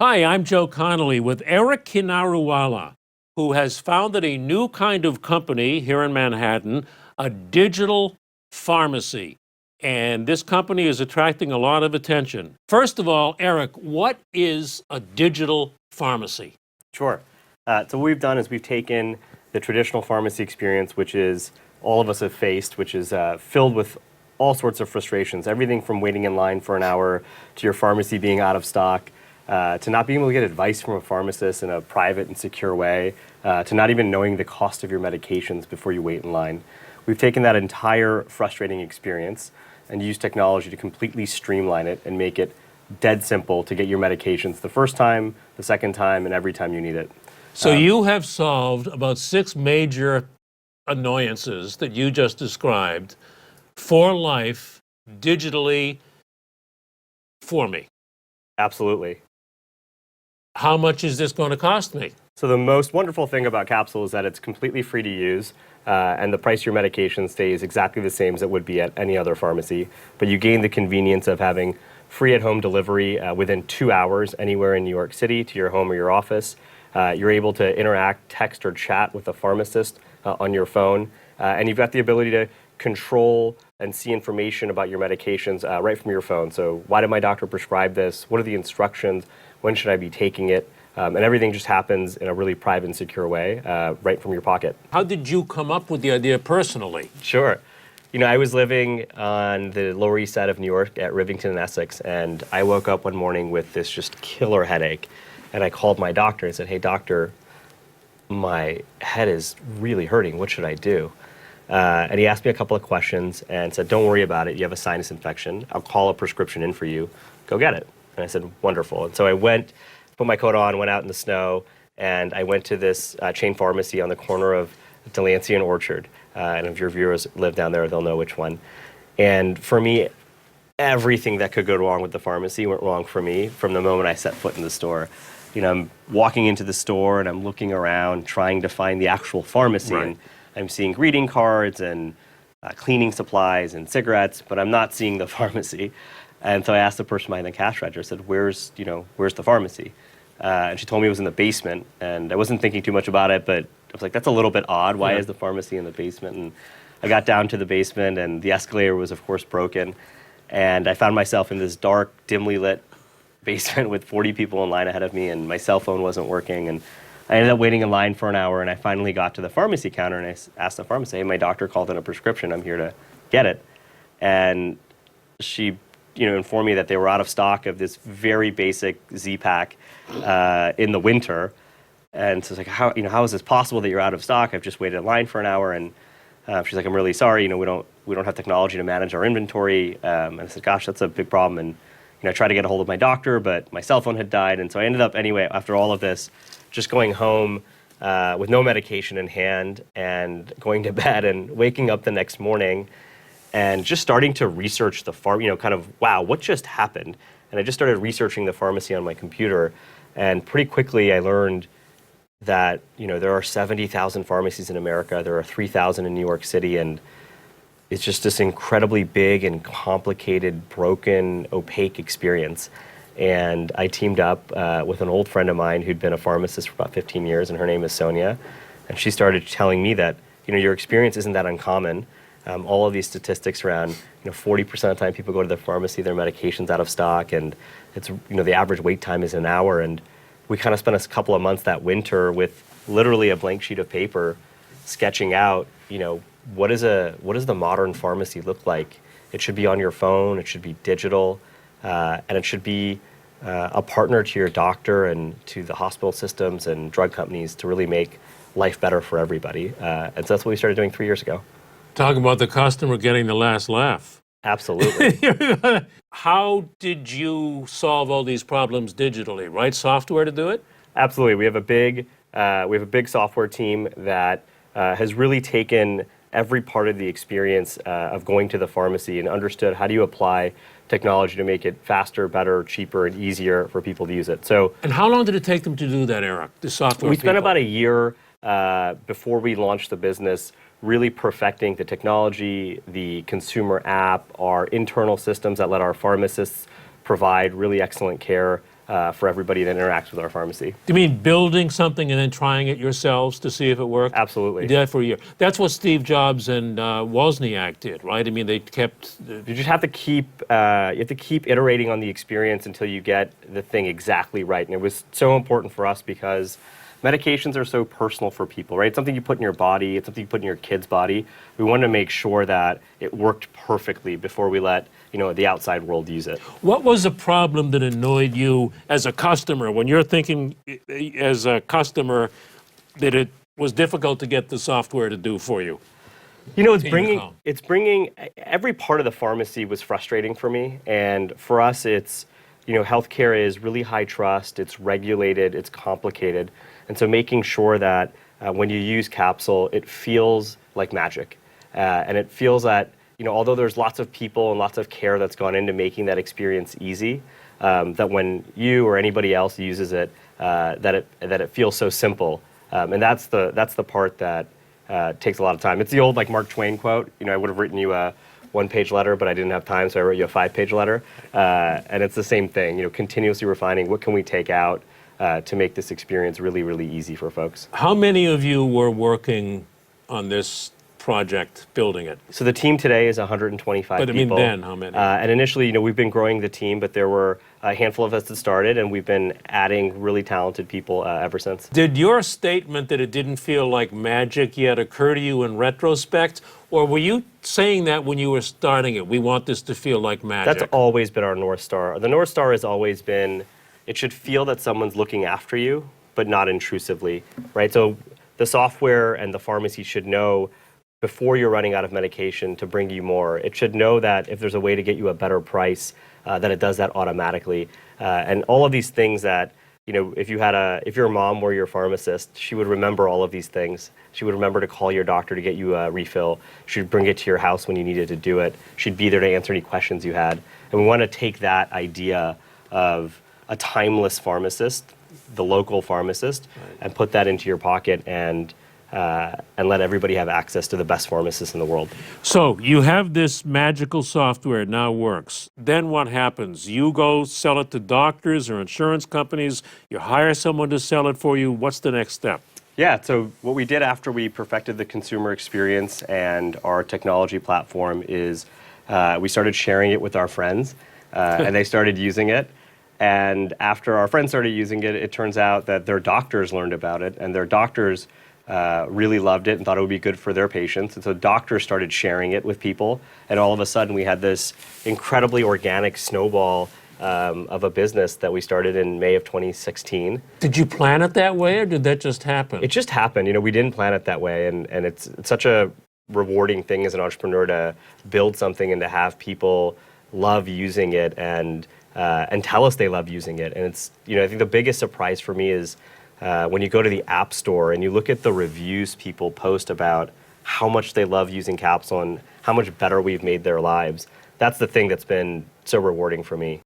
Hi, I'm Joe Connolly with Eric Kinariwala, who has founded a new kind of company here in Manhattan, a digital pharmacy. And this company is attracting a lot of attention. First of all, Eric, what is a digital pharmacy? Sure. So what we've done is we've taken the traditional pharmacy experience, which is all of us have faced, which is filled with all sorts of frustrations, everything from waiting in line for an hour to your pharmacy being out of stock, to not being able to get advice from a pharmacist in a private and secure way, to not even knowing the cost of your medications before you wait in line. We've taken that entire frustrating experience and used technology to completely streamline it and make it dead simple to get your medications the first time, the second time, and every time you need it. So you have solved about 6 major annoyances that you just described for life, digitally, for me. Absolutely. How much is this going to cost me? So the most wonderful thing about Capsule is that it's completely free to use, and the price of your medication stays exactly the same as it would be at any other pharmacy. But you gain the convenience of having free at-home delivery within 2 hours anywhere in New York City to your home or your office. You're able to interact, text, or chat with a pharmacist on your phone, and you've got the ability to control and see information about your medications right from your phone. So why did my doctor prescribe this? What are the instructions? When should I be taking it? And everything just happens in a really private and secure way, right from your pocket. How did you come up with the idea personally? Sure. You know, I was living on the Lower East Side of New York at Rivington and Essex, and I woke up one morning with this just killer headache. And I called my doctor and said, "Hey, doctor, my head is really hurting. What should I do?" And he asked me a couple of questions and said, "Don't worry about it. You have a sinus infection. I'll call a prescription in for you. Go get it." And I said, "Wonderful." And so I went, put my coat on, went out in the snow, and I went to this chain pharmacy on the corner of Delancey and Orchard. And if your viewers live down there, they'll know which one. And for me, everything that could go wrong with the pharmacy went wrong for me from the moment I set foot in the store. You know, I'm walking into the store and I'm looking around trying to find the actual pharmacy. Right. And I'm seeing greeting cards and cleaning supplies and cigarettes, but I'm not seeing the pharmacy. And so I asked the person behind the cash register, I said, where's the pharmacy? And she told me it was in the basement. And I wasn't thinking too much about it, but I was like, that's a little bit odd. Why is the pharmacy in the basement? And I got down to the basement, and the escalator was, of course, broken. And I found myself in this dark, dimly lit basement with 40 people in line ahead of me, and my cell phone wasn't working. And I ended up waiting in line for an hour, and I finally got to the pharmacy counter, and I asked the pharmacist, "Hey, my doctor called in a prescription. I'm here to get it." And she informed me that they were out of stock of this very basic Z-Pack in the winter. And so it's like, how is this possible that you're out of stock? I've just waited in line for an hour. And she's like, "I'm really sorry. We don't have technology to manage our inventory." And I said, "Gosh, that's a big problem." And I tried to get a hold of my doctor, but my cell phone had died. And so I ended up anyway, after all of this, just going home with no medication in hand and going to bed and waking up the next morning and just starting to research the kind of, wow, what just happened? And I just started researching the pharmacy on my computer. And pretty quickly I learned that, there are 70,000 pharmacies in America. There are 3,000 in New York City. And it's just this incredibly big and complicated, broken, opaque experience. And I teamed up with an old friend of mine who'd been a pharmacist for about 15 years, and her name is Sonia. And she started telling me that, your experience isn't that uncommon. All of these statistics around, 40% of the time people go to the pharmacy, their medication's out of stock, and it's, the average wait time is an hour. And we kind of spent a couple of months that winter with literally a blank sheet of paper sketching out, what does the modern pharmacy look like? It should be on your phone, it should be digital, and it should be a partner to your doctor and to the hospital systems and drug companies to really make life better for everybody. And so that's what we started doing 3 years ago. Talk about the customer getting the last laugh. Absolutely. How did you solve all these problems digitally? Write software to do it? Absolutely. We have a big software team that has really taken every part of the experience of going to the pharmacy and understood how do you apply technology to make it faster, better, cheaper, and easier for people to use it. And how long did it take them to do that, Eric, the software We spent people? about a year before we launched the business really perfecting the technology, the consumer app, our internal systems that let our pharmacists provide really excellent care for everybody that interacts with our pharmacy. Do you mean building something and then trying it yourselves to see if it worked? Absolutely. You did that for a year. That's what Steve Jobs and Wozniak did, right? I mean, they kept. You just have to keep iterating on the experience until you get the thing exactly right. And it was so important for us because medications are so personal for people, right? It's something you put in your body. It's something you put in your kid's body. We wanted to make sure that it worked perfectly before we let the outside world use it. What was a problem that annoyed you as a customer when you're thinking as a customer that it was difficult to get the software to do for you? It's bringing every part of the pharmacy was frustrating for me, and for us, it's healthcare is really high trust. It's regulated. It's complicated, and so making sure that when you use Capsule, it feels like magic, and it feels that although there's lots of people and lots of care that's gone into making that experience easy, that when you or anybody else uses it, that it feels so simple, and that's the part that takes a lot of time. It's the old Mark Twain quote. I would have written you a one-page letter, but I didn't have time, so I wrote you a 5-page letter. And it's the same thing. Continuously refining what can we take out to make this experience really, really easy for folks. How many of you were working on this project, building it? So the team today is 125 But I people. mean, then how many? And initially, we've been growing the team, but there were a handful of us that started, and we've been adding really talented people ever since. Did your statement that it didn't feel like magic yet occur to you in retrospect, or were you saying that when you were starting it? We want this to feel like magic. That's always been our North Star. The North Star has always been, it should feel that someone's looking after you, but not intrusively, right? So the software and the pharmacy should know before you're running out of medication to bring you more. It should know that if there's a way to get you a better price, that it does that automatically. And all of these things that, if your mom were your pharmacist, she would remember all of these things. She would remember to call your doctor to get you a refill. She'd bring it to your house when you needed to do it. She'd be there to answer any questions you had. And we want to take that idea of a timeless pharmacist, the local pharmacist, and put that into your pocket and let everybody have access to the best pharmacists in the world. So you have this magical software, it now works. Then what happens? You go sell it to doctors or insurance companies, you hire someone to sell it for you. What's the next step? Yeah, so what we did after we perfected the consumer experience and our technology platform is we started sharing it with our friends, and they started using it. And after our friends started using it, it turns out that their doctors learned about it, and their doctors really loved it and thought it would be good for their patients. And so doctors started sharing it with people. And all of a sudden, we had this incredibly organic snowball of a business that we started in May of 2016. Did you plan it that way, or did that just happen? It just happened. We didn't plan it that way. And it's such a rewarding thing as an entrepreneur to build something and to have people love using it and tell us they love using it. And it's, I think the biggest surprise for me is when you go to the App Store and you look at the reviews people post about how much they love using Capsule and how much better we've made their lives. That's the thing that's been so rewarding for me.